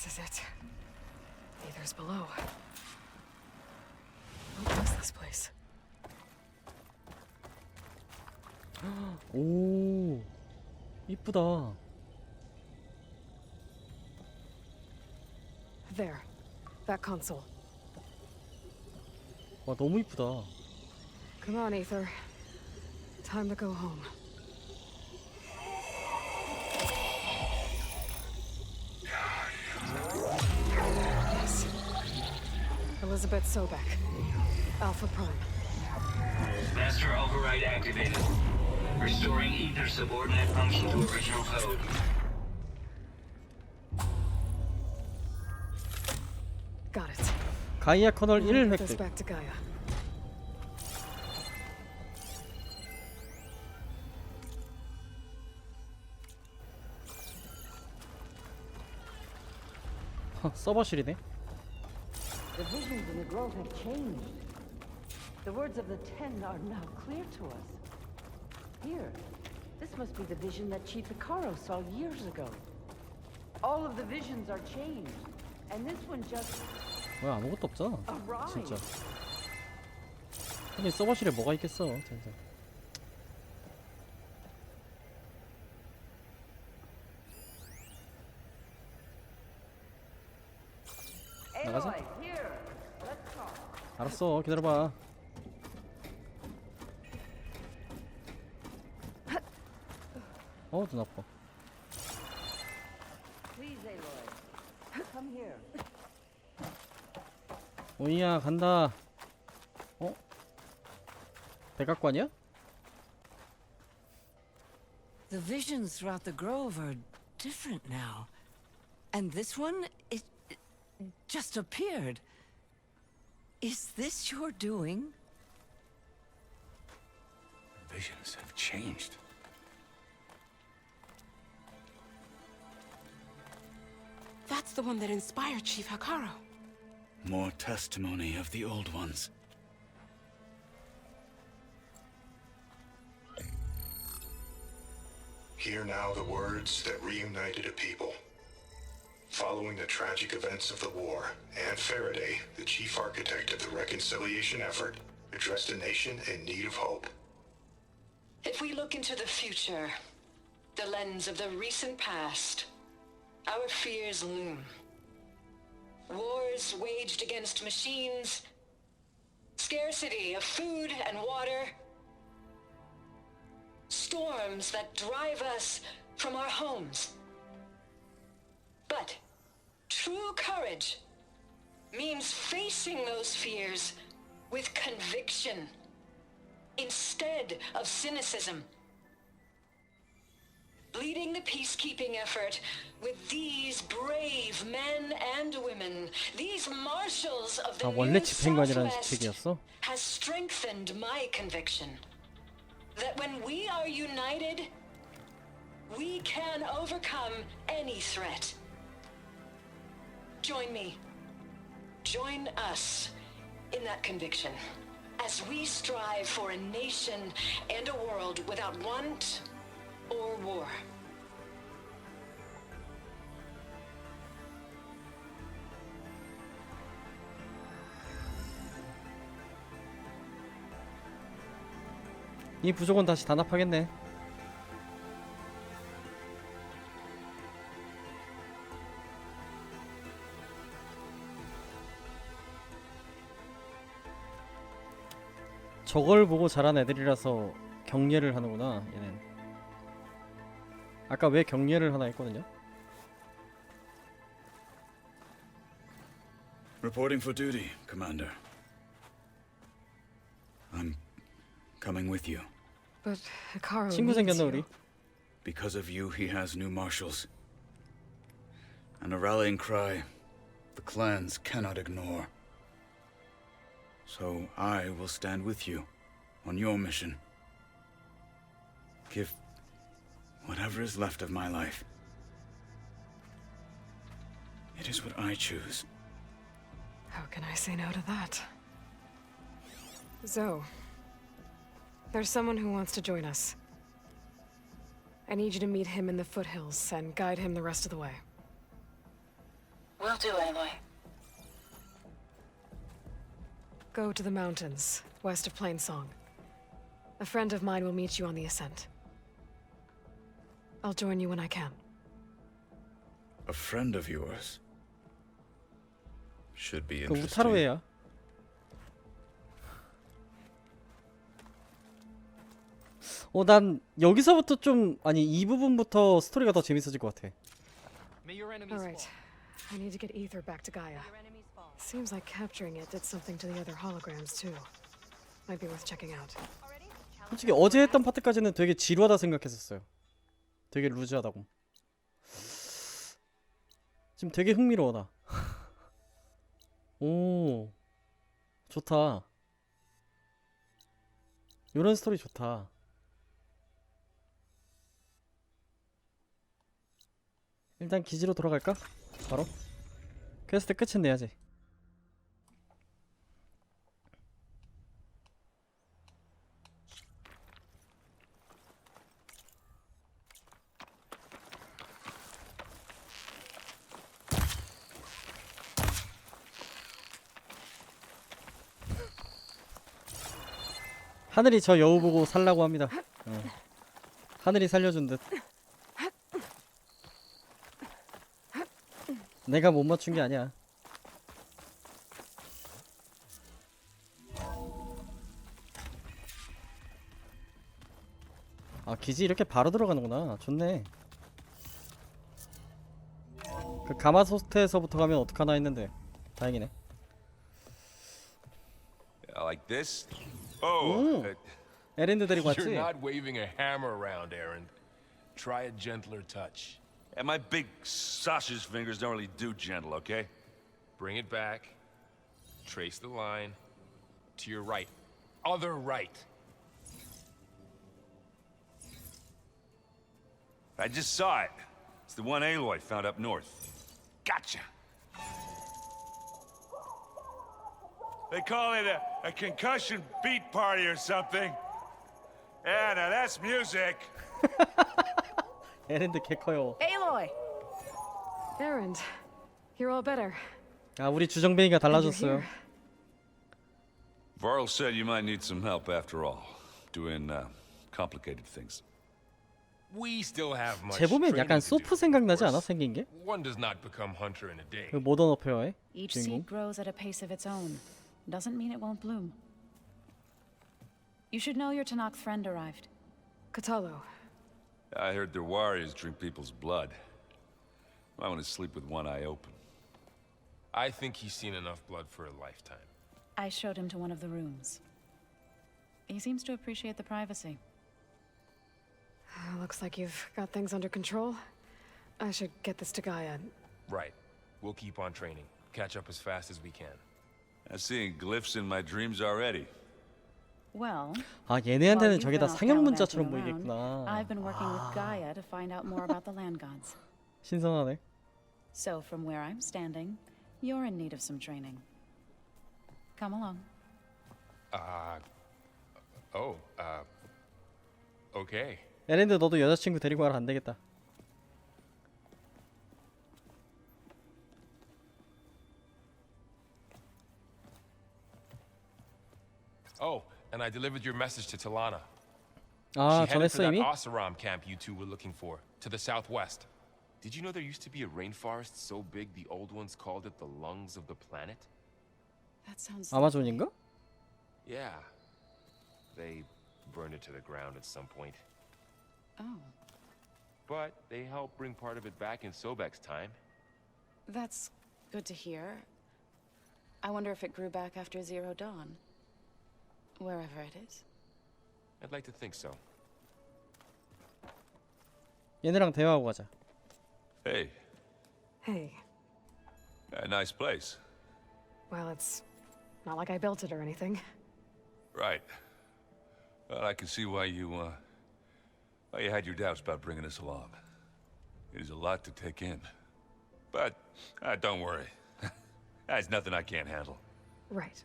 This is it. Aether's below. What is this place? 오, 이쁘다. There. That console. 와, 너무 이쁘다. Come on, Aether. Time to go home. Yes. Elizabeth Sobek. Alpha Prime. Master override activated. Restoring ether subordinate function to original code. Got it. 가이아 커널 1 Put this 획득. back to Gaia. 서버실이네. The visions in the grove have changed. The words of the Ten are now clear to us. Here, this must be the vision that Chief Hikaru saw years ago. All of the visions are changed, and this one just 왜 아무것도 없잖아. arrived. 진짜. 아니 서버실에 뭐가 있겠어, 진짜. 나가자. Aloy, here. Let's talk. 알았어, 기다려봐. 눈 아파. Please, Aloy. Come here. 오이야, 간다. 백악관이야? The visions throughout the grove are different now. And this one, it just appeared. Is this your doing? Visions have changed. That's the one that inspired Chief Hikaru. More testimony of the old ones. Hear now the words that reunited a people. Following the tragic events of the war, Anne Faraday, the chief architect of the reconciliation effort, addressed a nation in need of hope. If we look into the future, the lens of the recent past, our fears loom. Wars waged against machines, scarcity of food and water, storms that drive us from our homes. But true courage means facing those fears with conviction instead of cynicism. Leading the peacekeeping effort with these brave men and women, these marshals of the 원래 new 집행관이라는 Southwest, 책이었어? has strengthened my conviction that when we are united, we can overcome any threat. Join me. Join us in that conviction as we strive for a nation and a world without want or war. 이 부족은 다시 단합하겠네. 저걸 보고 자란 애들이라서 경례를 하는구나, 얘는. 아까 왜 경례를 하나 했거든요? Reporting for duty, Commander. I'm coming with you. But Hikaru 친구 needs 생겼나, you. 우리? Because of you, he has new marshals. And a rallying cry the clans cannot ignore. So I will stand with you on your mission. Give whatever is left of my life. It is what I choose. How can I say no to that? Zoe, there's someone who wants to join us. I need you to meet him in the foothills and guide him the rest of the way. Will do, Aloy. Go to the mountains, west of Plainsong. A friend of mine will meet you on the ascent. I'll join you when I can. A friend of yours. Should be 그 interesting. 우타로예요. 난 여기서부터 좀 아니 이 부분부터 스토리가 더 재밌어질 것 같아. All right. I need to get Ether back to Gaia. Seems like capturing it did something to the other holograms too. Might be worth checking out. 솔직히 어제 했던 파트까지는 되게 지루하다 생각했었어요. 되게 루즈하다고. 지금 되게 흥미로워 나. 오, 좋다. 요런 스토리 좋다. 일단 기지로 돌아갈까? 바로? 퀘스트 끝은 내야지. 하늘이 저 여우 보고 살라고 합니다. 하늘이 살려준 듯. 내가 못 맞춘 게 아니야. 아, 기지 이렇게 바로 들어가는구나. 좋네. 그 가마솥에서부터 가면 어떡하나 했는데 다행이네. Like this? Oh, 에렌드 데리고 You're 왔지? not waving a hammer around, Aaron. Try a gentler touch. and my big sausage fingers don't really do gentle, okay? Bring it back. Trace the line. To your right. Other right. I just saw it. It's the one Aloy found up north. Gotcha. They call it a concussion beat party or something. Yeah, now that's music. 에렌드 개 커요. Aloy! Erend, you're all better. 아, 우리 주정뱅이가 달라졌어요. Varl said you might need some help after all, doing complicated things. We still have much 쟤 보면 training 약간 to do, 소프 생각나지 of 않아? course. 생긴 게? One does not become hunter in a day. 그 모던 어페어의 Each 주인공. seed grows at a pace of its own. Doesn't mean it won't bloom. You should know your Tanakh friend arrived. Katalo. I heard their warriors drink people's blood. I want to sleep with one eye open. I think he's seen enough blood for a lifetime. I showed him to one of the rooms. He seems to appreciate the privacy. Looks like you've got things under control. I should get this to Gaia. Right. We'll keep on training. Catch up as fast as we can. I'm seeing glyphs in my dreams already. Well, 아, while 얘네한테는 you've 저게 been 다 off 상형 gallivanting 문자처럼 around, 보이겠구나. I've been working with Gaia to find out more about the land gods. 신선하네. So from where I'm standing, you're in need of some training. Come along. Okay. 에렌드 너도 여자친구 데리고 가라. 안 되겠다. Oh, and I delivered your message to Talana. 아, She headed 전했어 for that 이미? Oseram camp you two were looking for, to the southwest. Did you know there used to be a rainforest so big the old ones called it the lungs of the planet? That sounds 아마존인가? Yeah. They burned it to the ground at some point. Oh, But they helped bring part of it back in Sobek's time. that's good to hear. I wonder if it grew back after Zero Dawn. Wherever it is. I'd like to think so. 얘네랑 대화하고 가자. Hey, Hey. a nice place. Well, it's not like I built it or anything. Right. Well, I can see why you had your doubts about bringing us along. It is a lot to take in. But don't worry. That's nothing I can't handle. Right.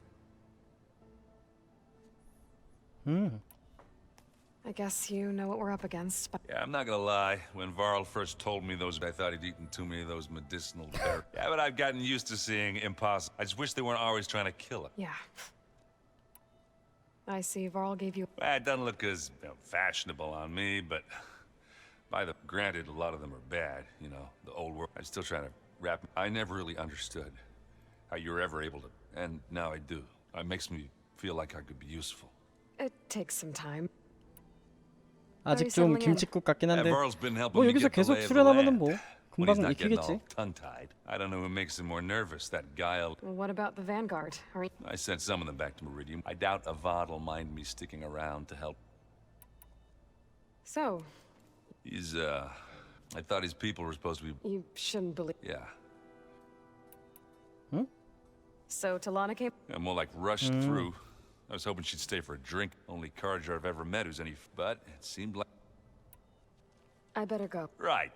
I guess you know what we're up against, but Yeah, I'm not gonna lie. When Varl first told me those, I thought he'd eaten too many of those medicinal berries. Yeah, but I've gotten used to seeing impossible. I just wish they weren't always trying to kill him. yeah. I see Varl gave you... Well, it doesn't look as fashionable on me, but granted, a lot of them are bad. You know, the old world. I'm still trying to wrap. I never really understood how you were ever able to, and now I do. It makes me feel like I could be useful. It takes some time. 아직 좀 김칫국 같긴 한데 Varl's been helping 뭐 me 여기서 get the 계속 lay of the 수련하면은 land. 뭐 When he's 금방 not getting 익히겠지. all tongue-tied. I don't know who makes him more nervous, that guy. What about the Vanguard? Are you... I sent some of them back to Meridian. I doubt Avad will mind me sticking around to help. So, He's, I thought his people were supposed to be... you shouldn't believe... Yeah. So Talana came... Yeah, more like rushed through. I was hoping she'd stay for a drink. Only Carja I've ever met who's any... But it seemed like... I better go. Right.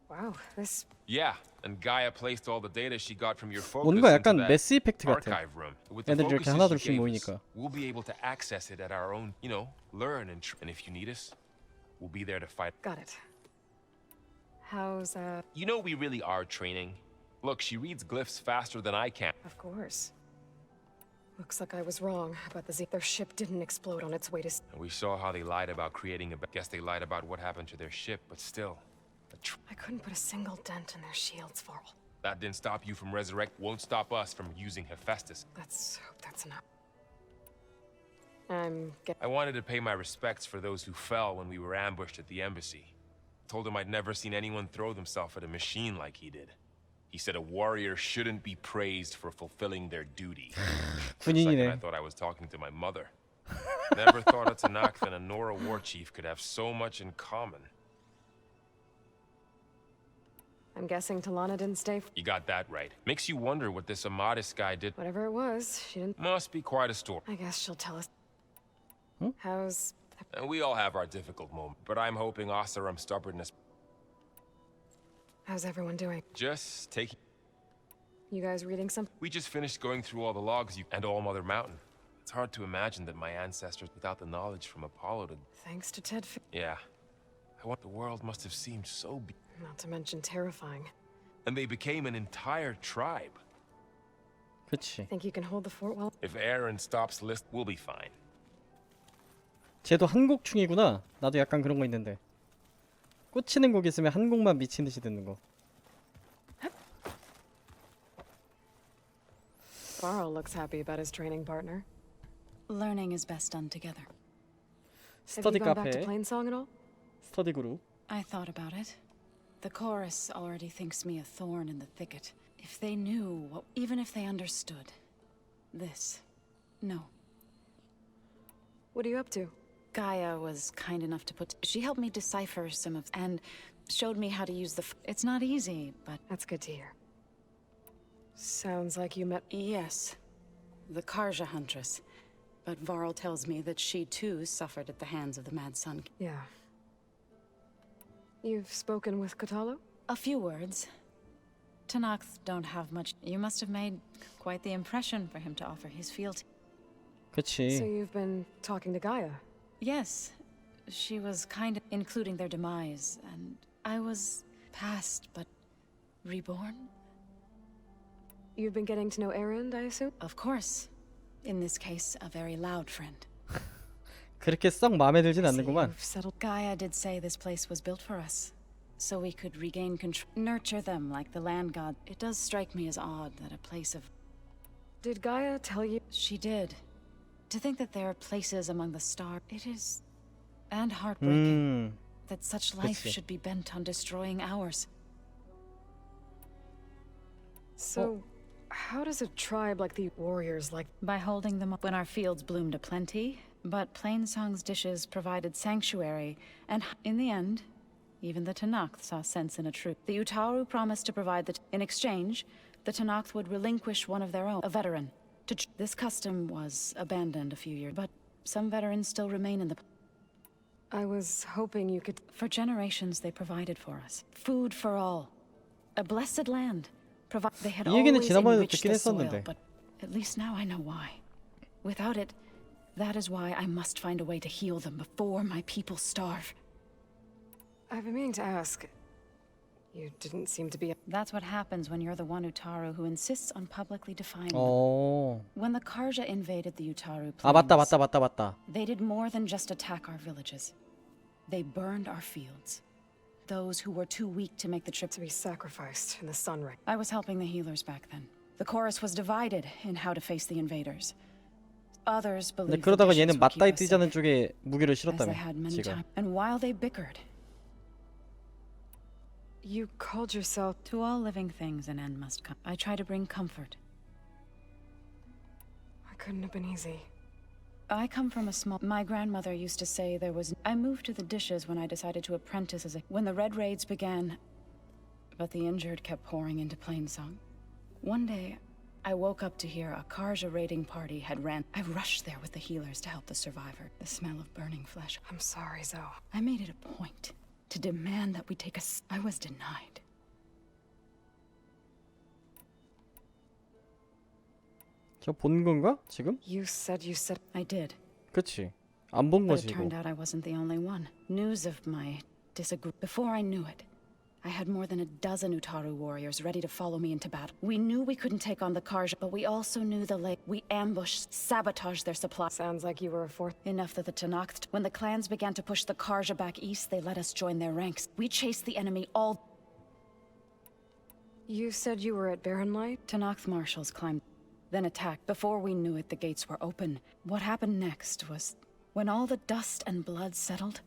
Wow, this... Yeah, and Gaia placed all the data she got from your focus 뭔가 into 약간 that 매스이펙트 같아. archive room. With the 애들 이렇게 focuses 하나둘씩 you gave us, 모이니까. we'll be able to access it at our own, you know, learn and if you need us, we'll be there to fight. Got it. How's, You know we really are training. Look, she reads glyphs faster than I can. Of course. Looks like I was wrong about the Z. Their ship didn't explode on its way to... And we saw how they lied about creating a... Guess they lied about what happened to their ship, but still. I couldn't put a single dent in their shields, Varl. That didn't stop you from won't stop us from using Hephaestus. Let's hope that's enough. I wanted to pay my respects for those who fell when we were ambushed at the embassy. Told him I'd never seen anyone throw themselves at a machine like he did. He said a warrior shouldn't be praised for fulfilling their duty. For a second, I thought I was talking to my mother. Never thought a Tanakh and a Nora war chief could have so much in common. I'm guessing Talana didn't stay... You got that right. Makes you wonder what this Amadis guy did. Whatever it was, she didn't... Must be quite a story. I guess she'll tell us. How's... And we all have our difficult moments, but I'm hoping Oseram's stubbornness... How's everyone doing? Just taking... You guys reading something? We just finished going through all the logs and All Mother Mountain. It's hard to imagine that my ancestors, without the knowledge from Apollo, did... Thanks to Ted... Yeah. The world must have seemed so big. Not to mention terrifying. And they became an entire tribe. 그치. Think you can hold the fort well? If Aaron stops list, we'll be fine. 쟤도 한곡충이구나. 나도 약간 그런 거 있는데. 꽂히는 곡 있으면 한 곡만 미친 듯이 듣는 거. Varl looks happy about his training partner. Learning is best done together. Have you 스터디 gone back to 카페, Plainsong at all? 스터디 그룹. I thought about it. The chorus already thinks me a thorn in the thicket. If they knew what, even if they understood. This. No. What are you up to? Gaia was kind enough to she helped me decipher some of, and showed me how to use it's not easy, but... That's good to hear. Sounds like you met... Yes. The Karja Huntress. But Varl tells me that she too suffered at the hands of the Mad Sun. Yeah. You've spoken with Kotalo? A few words. Tanakhs don't have much. You must have made quite the impression for him to offer his fealty. 그치. So you've been talking to Gaia? Yes. She was kind of including their demise, and I was past, but reborn? You've been getting to know Erend, I assume? Of course. In this case, a very loud friend. 그렇게 썩 마음에 들진 않는구만. Gaia did say this place was built for us, so we could regain control, nurture them like the land god. It does strike me as odd that a place of... Did Gaia tell you? She did. To think that there are places among the stars, it is... and heartbreaking. That such life should be bent on destroying ours. So, how does a tribe like the warriors like... By holding them up when our fields bloomed aplenty, but Plainsong's dishes provided sanctuary, and in the end, even the Tanakh saw sense in a truce. The Utaru promised to provide in exchange, the Tanakh would relinquish one of their own, a veteran. This custom was abandoned a few years, but some veterans still remain in the... I was hoping you could... For generations they provided for us. Food for all. A blessed land. They had always enriched the soil, but at least now I know why. Without it, that is why I must find a way to heal them before my people starve. I've been meaning to ask. You didn't seem to be. That's what happens when you're the one Utaru who insists on publicly defining them. 어. When the Karja invaded the Utaru 아, plains, 맞다. they did more than just attack our villages. They burned our fields. Those who were too weak to make the trip To be sacrificed in the sun ring. I was helping the healers back then. The chorus was divided in how to face the invaders. Others 근데 believed the 그러다가 dishes 얘는 would keep 맞다이 us safe, 뛰자는 쪽에 무기를 as they 실었다며 had many 지가. times. And while they bickered, You called yourself. to all living things an end must come. I try to bring comfort. It couldn't have been easy. I come from a small... My grandmother used to say there was... I moved to the dishes when I decided to apprentice as a... When the Red Raids began, but the injured kept pouring into Plainsong. One day, I woke up to hear a Karja raiding party had ran. I rushed there with the healers to help the survivor. The smell of burning flesh. I'm sorry, Zoe. I made it a point to demand that we take a... I was denied. 저 본 건가 지금? You said. I did. 그치. 안 본 But 거지 it 이거. turned out I wasn't the only one. News of my disagreement. Before I knew it, I had more than a dozen Utaru warriors ready to follow me into battle. We knew we couldn't take on the Karja, but we also knew the lake. We ambushed, sabotaged their supply. Sounds like you were a fourth. Enough that the Tenakth... When the clans began to push the Karja back east, they let us join their ranks. We chased the enemy all... You said you were at Barren Light? Tenakth marshals climbed, then attacked. Before we knew it, the gates were open. What happened next was... When all the dust and blood settled,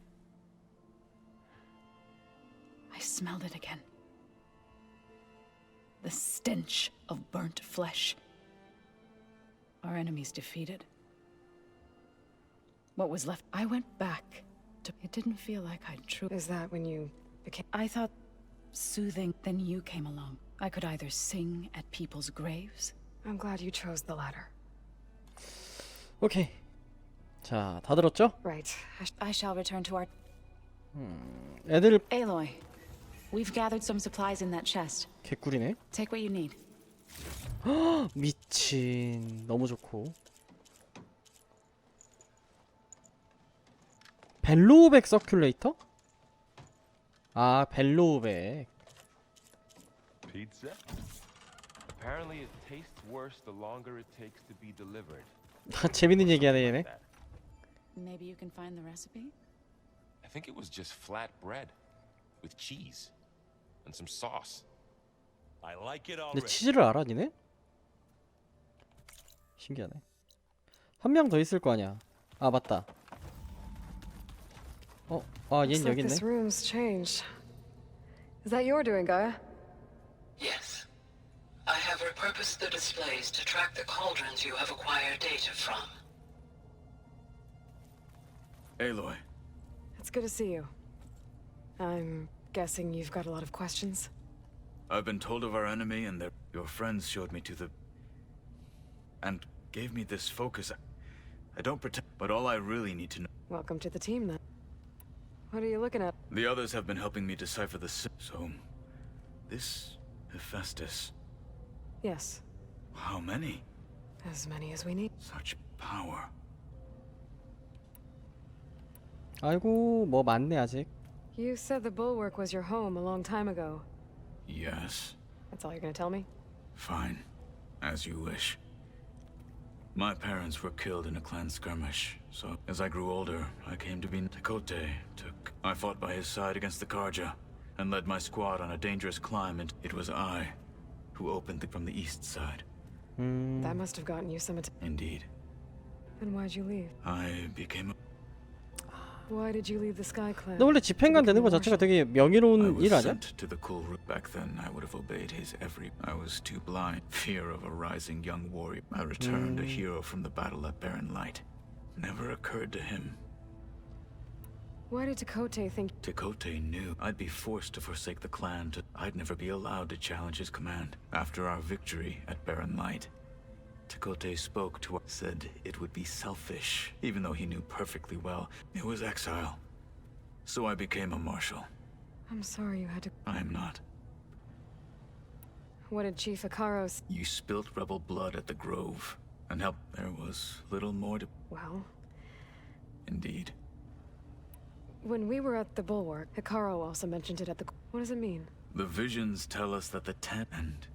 I smelled it again. The stench of burnt flesh. Our enemies defeated. What was left, I went back to... It didn't feel like I'd Is that when you became... I thought soothing, then you came along. I could either sing at people's graves. I'm glad you chose the latter. 오케이. 자, 다 들었죠? Right. I shall return to our... 애들 Aloy, we've gathered some supplies in that chest. 개꿀이네. Take what you need. 미친. 너무 좋고. 벨로우백 서큘레이터? 아, 벨로우백. Pizza? Apparently it tastes worse the longer it takes to be delivered. 재밌는 얘기하네 얘네. Maybe you can find the recipe? I think it was just flat bread with cheese and some sauce. I like it 근데 already. 치즈를 알아 니네? 신기하네. 한 명 더 있을 거 아니야. 아 맞다. 아 얘는 Looks like 여기 있네. this room's changed. Is that your doing, Gaia? Yes. I have repurposed the displays to track the cauldrons you have acquired data from. Aloy, It's good to see you. I'm guessing you've got a lot of questions? I've been told of our enemy and that your friends showed me to the... and gave me this focus. I don't pretend, but all I really need to know... Welcome to the team, then. What are you looking at? The others have been helping me decipher the... So... This... Hephaestus... Yes. How many? As many as we need. Such power. 아이고 뭐 많네 아직. You said the Bulwark was your home a long time ago. Yes. That's all you're gonna tell me? Fine. As you wish. My parents were killed in a clan skirmish, so as I grew older, I came to be Tekote. I fought by his side against the Karja, and led my squad on a dangerous climb, and it was I who opened from the east side. That must have gotten you some Indeed. Then why'd you leave? I became a... Why did you leave the Sky Clan? 근데 원래 집행관 되는 거 자체가 되게 명예로운 I was 일 아니야? sent to the cool route. Back then, I would have obeyed his every... I was too blind. Fear of a rising young warrior. I returned a hero from the battle at Barren Light. Never occurred to him. Why did Tekote think... Tekote knew I'd be forced to forsake the clan. I'd never be allowed to challenge his command. After our victory at Barren Light, Tekote spoke to us, said it would be selfish, even though he knew perfectly well it was exile. So I became a marshal. I'm sorry you had to... I am not. What did Chief Ikaros... You spilt rebel blood at the Grove. and help. There was little more to... Well, Indeed. when we were at the Bulwark, Hikaru also mentioned it at the... What does it mean? The visions tell us that the ten and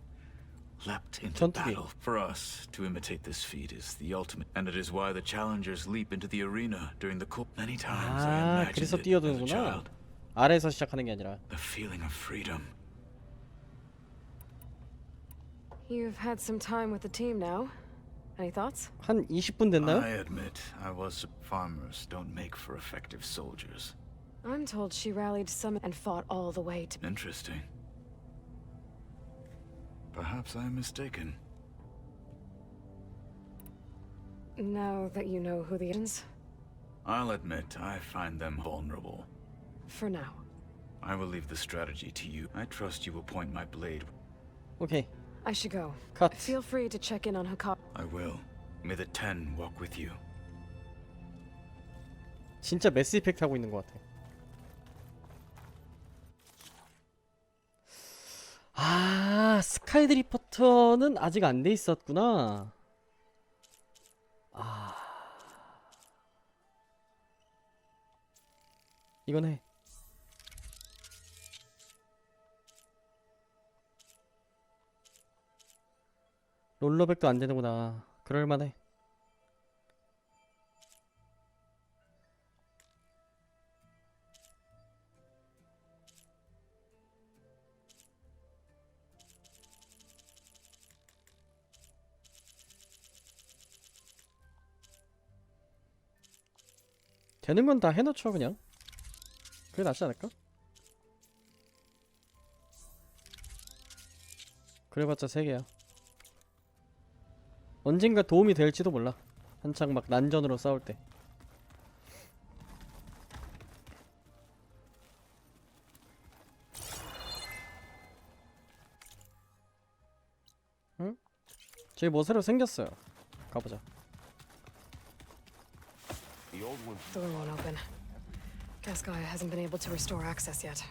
leapt into 전투기. battle. For us, to imitate this feat is the ultimate, and it is why the challengers leap into the arena during the cold. Many times I 아, imagined 그래서 it as a 뛰어드는구나. child. 아래에서 시작하는 게 아니라. The feeling of freedom. You've had some time with the team now. Any thoughts? 한 20분 됐나요? I admit, farmers don't make for effective soldiers. I'm told she rallied some and fought all the way to... Interesting. Perhaps I'm mistaken. Now that you know who the agents... I'll admit, I find them vulnerable. For now. I will leave the strategy to you. I trust you will point my blade. 오케이. I should go. 컷. Feel free to check in on Hikaru. I will. May the ten walk with you. 진짜 매스이펙트 하고 있는 것 같아. 아, 스카이드리퍼터는 아직 안 돼 있었구나. 아, 이건 해. 롤러백도 안 되는구나. 그럴만해. 되는 건 다 해놓죠 그냥. 그게 낫지 않을까? 그래봤자 3개야. 언젠가 도움이 될지도 몰라. 한창 막 난전으로 싸울 때. 응? 저기 뭐 새로 생겼어요. 가보자. Door won't open. Guess Gaia hasn't been able to restore access yet.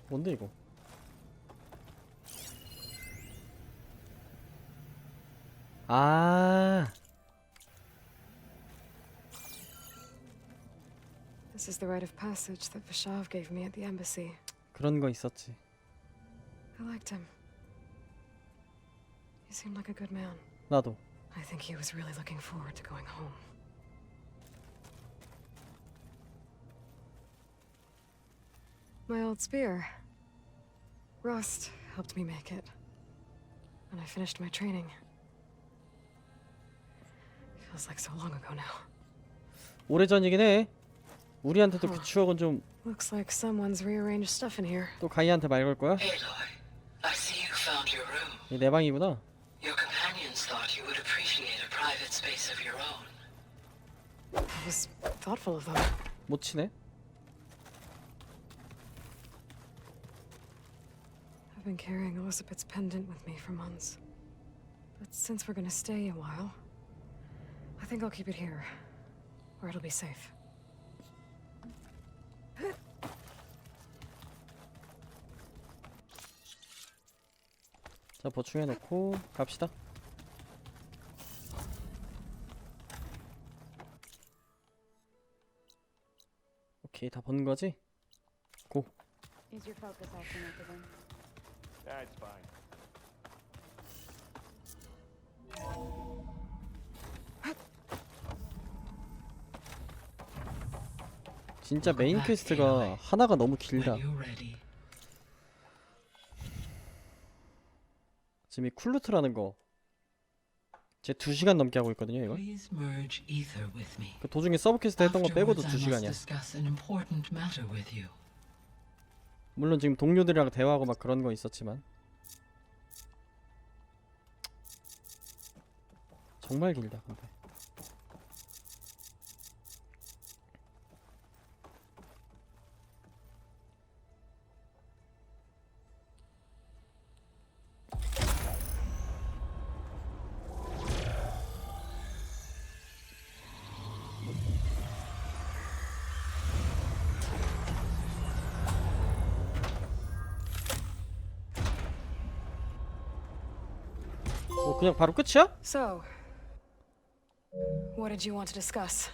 뭔데 이거? 아, This is the rite of passage that Vishav gave me at the embassy. 그런 거 있었지. I liked him. He seemed like a good man. 나도. I think he was really looking forward to going home. My old spear. Rust helped me make it. When I finished my training. Feels like so long ago now. 오래전이긴 해. 우리한테도 그 추억은 좀. Looks like someone's rearranged stuff in here. 또 가이아한테 말 걸 거야? Aloy, I see you found your room. 이 내 방이구나. Your companions thought you would appreciate a private space of your own. That was thoughtful of them. 못 치네. I've been carrying Elizabeth's pendant with me for months. But since we're gonna stay a while, I think I'll keep it here, where it'll be safe. 자, 보충해놓고 갑시다. 오케이, 다 본 거지? 고. Is your focus all connected in? That's fine. 진짜 메인 퀘스트가 하나가 너무 길다. 지금 이 쿨루트라는 거 제 2시간 넘게 하고 있거든요, 이거. 그 도중에 서브 퀘스트 했던 거 빼고도 2시간이야. 물론 지금 동료들이랑 대화하고 막 그런 거 있었지만 정말 길다, 근데. 그냥 바로 끝이야? So, what did you want to discuss?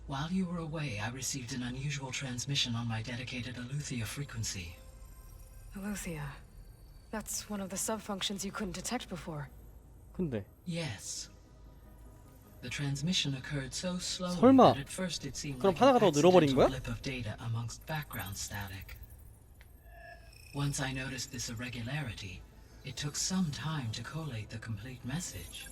While you were away, I received an unusual transmission on my dedicated Eleuthia frequency. Eleuthia. That's one of the sub-functions you couldn't detect before. 근데 Yes. The transmission occurred so slowly 설마 that at first it seemed 그럼 like an 하나가 더 늘어버린 accidental 거야? blip of data amongst background static. Once I noticed this irregularity, it took some time to collate the complete message.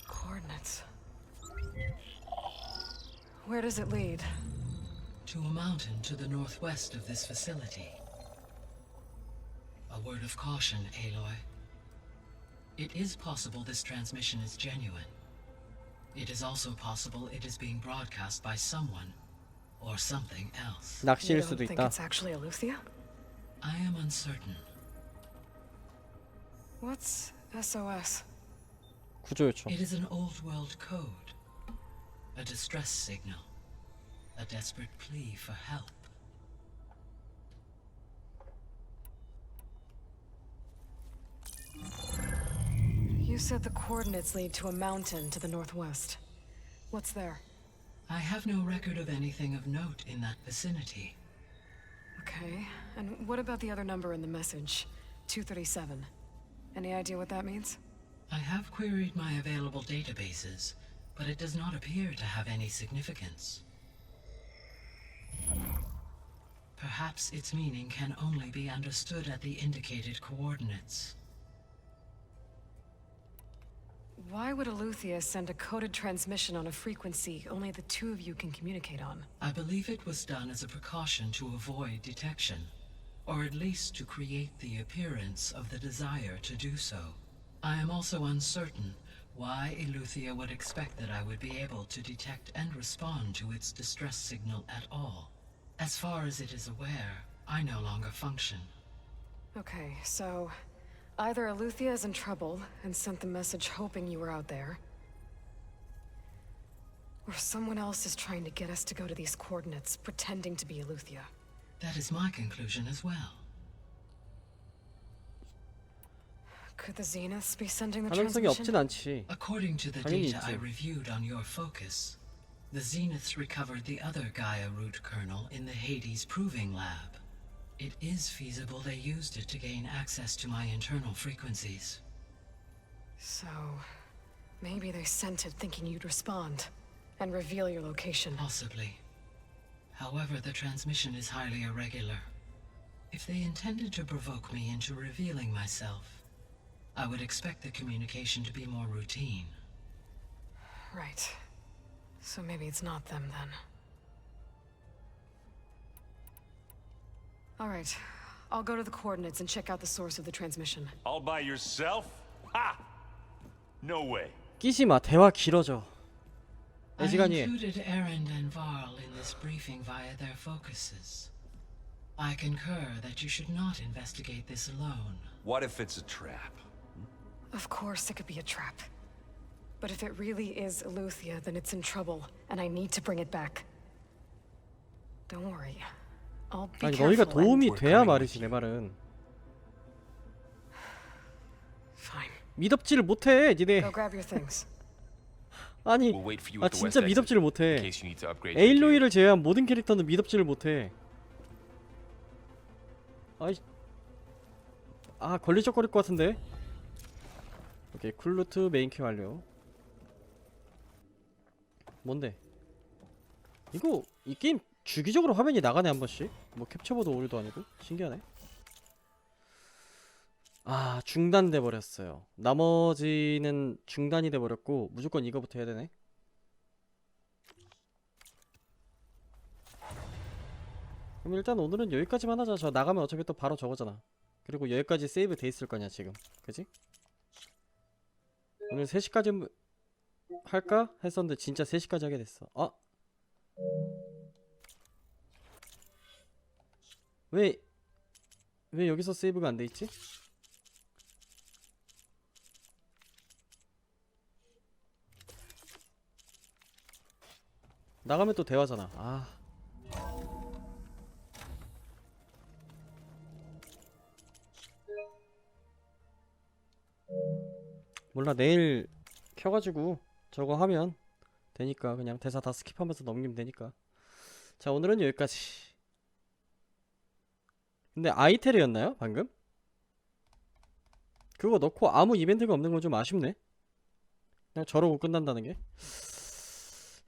Coordinates. Where does it lead? To a mountain to the northwest of this facility. A word of caution, Aloy. It is possible this transmission is genuine. It is also possible it is being broadcast by someone or something else. You 낚시일 don't 수도 think 있다. it's actually Eleuthia? I am uncertain. What's SOS? 구조 요청. It is an old world code. A distress signal. A desperate plea for help. You said the coordinates lead to a mountain to the northwest. What's there? I have no record of anything of note in that vicinity. Okay, and what about the other number in the message? 237. Any idea what that means? I have queried my available databases, but it does not appear to have any significance. Perhaps its meaning can only be understood at the indicated coordinates. Why would Eleuthia send a coded transmission on a frequency only the two of you can communicate on? I believe it was done as a precaution to avoid detection, or at least to create the appearance of the desire to do so. I am also uncertain why Eleuthia would expect that I would be able to detect and respond to its distress signal at all. As far as it is aware, I no longer function. Okay, so either Eleuthia is in trouble and sent the message hoping you were out there, or someone else is trying to get us to go to these coordinates, pretending to be Eleuthia. That is my conclusion as well. Could the Zeniths be sending the 가능성이 transmission? 없진 않지. According to the 당연히 data I 있지. reviewed on your focus, the Zeniths recovered the other Gaia root kernel in the Hades Proving Lab. It is feasible they used it to gain access to my internal frequencies. So, maybe they sent it thinking you'd respond and reveal your location. Possibly. However, the transmission is highly irregular. If they intended to provoke me into revealing myself, I would expect the communication to be more routine. Right. So maybe it's not them then. All right. I'll go to the coordinates and check out the source of the transmission. All by yourself? Ha! No way. 끼지 마. 대화 길어져. I 내 시간이. included Erend and Varl in this briefing via their focuses. I concur that you should not investigate this alone. What if it's a trap? Of course it could be a trap. But if it really is Eleuthia, then it's in trouble, and I need to bring it back. Don't worry. I'll be 아니 careful 너희가 and- 도움이 돼야 말이지 내 말은. Fine. 미덥지를 못해 니네. Go grab your things. 아니 We'll wait for you 아 at the 진짜 west exit, 미덥지를 in 못해. case you need to upgrade your gear. 에일로이를 제외한 모든 캐릭터는 미덥지를 못해. 아이 아 걸리적거릴 것 같은데. 오케이 쿨루트 메인큐 완료. 뭔데? 이거 이 게임 주기적으로 화면이 나가네 한 번씩. 뭐 캡처보드 오류도 아니고 신기하네. 아 중단돼 버렸어요. 나머지는 중단이 돼 버렸고 무조건 이거부터 해야 되네. 그럼 일단 오늘은 여기까지만 하자. 저 나가면 어차피 또 바로 저거잖아. 그리고 여기까지 세이브 돼 있을 거냐 지금. 그지? 오늘 3시까지 할까? 했었는데 진짜 3시까지 하게 됐어. 왜 여기서 세이브가 안 돼 있지? 나가면 또 대화잖아. 몰라, 내일 켜가지고 저거 하면 되니까 그냥 대사 다 스킵하면서 넘기면 되니까. 자, 오늘은 여기까지. 근데 아이테르였나요? 방금? 그거 넣고 아무 이벤트가 없는 건 좀 아쉽네. 그냥 저러고 끝난다는 게.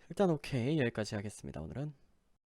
일단 오케이, 여기까지 하겠습니다 오늘은.